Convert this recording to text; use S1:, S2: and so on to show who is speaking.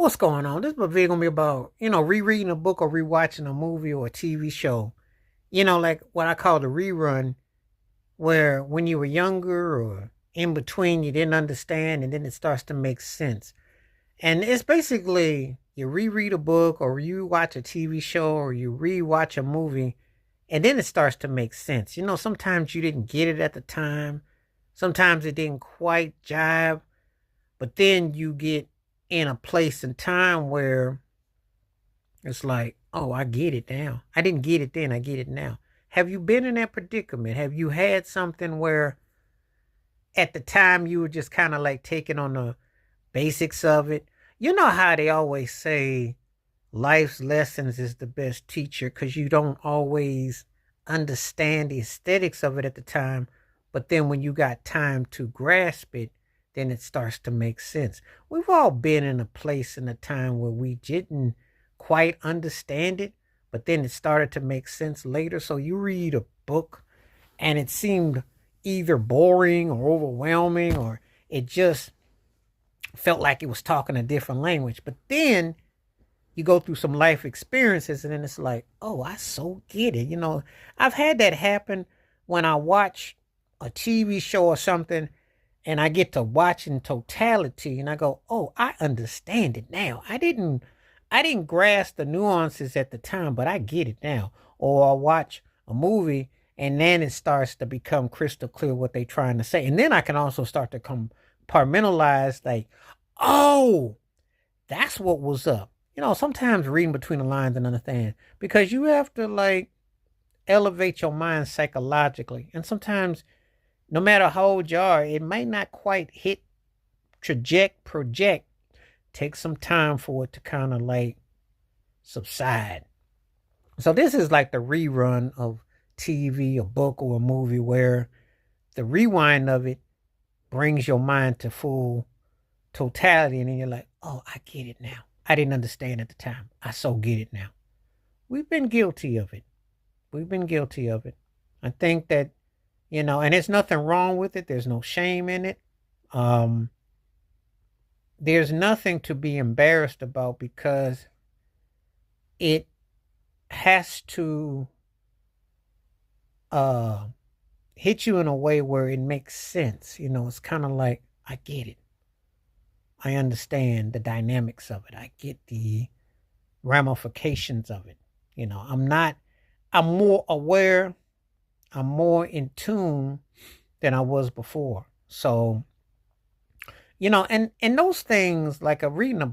S1: What's going on? This video gonna be about, rereading a book or rewatching a movie or a TV show. Like what I call the rerun, where when you were younger or in between you didn't understand and then it starts to make sense. And it's basically you reread a book or you watch a TV show or you rewatch a movie and then it starts to make sense. Sometimes you didn't get it at the time. Sometimes it didn't quite jive, but then you get in a place and time where it's like, oh, I get it now. I didn't get it then, I get it now. Have you been in that predicament? Have you had something where at the time you were just kind of like taking on the basics of it? You know how they always say life's lessons is the best teacher because you don't always understand the aesthetics of it at the time, but then when you got time to grasp it, then it starts to make sense. We've all been in a place in a time where we didn't quite understand it, but then it started to make sense later. So you read a book and it seemed either boring or overwhelming, or it just felt like it was talking a different language. But then you go through some life experiences and then it's like, oh, I so get it. I've had that happen when I watch a TV show or something and I get to watch in totality and I go, oh, I understand it now. I didn't grasp the nuances at the time, but I get it now. Or I watch a movie and then it starts to become crystal clear what they're trying to say. And then I can also start to compartmentalize like, oh, that's what was up. Sometimes reading between the lines and understand, because you have to like elevate your mind psychologically. And sometimes no matter how old you are, it might not quite hit project. Take some time for it to kind of like subside. So this is like the rerun of TV, a book, or a movie where the rewind of it brings your mind to full totality. And then you're like, oh, I get it now. I didn't understand at the time. I so get it now. We've been guilty of it. We've been guilty of it. I think that, and there's nothing wrong with it. There's no shame in it. There's nothing to be embarrassed about because it has to hit you in a way where it makes sense. It's kind of like, I get it. I understand the dynamics of it. I get the ramifications of it. I'm more aware, I'm more in tune than I was before. So, and those things like a reading a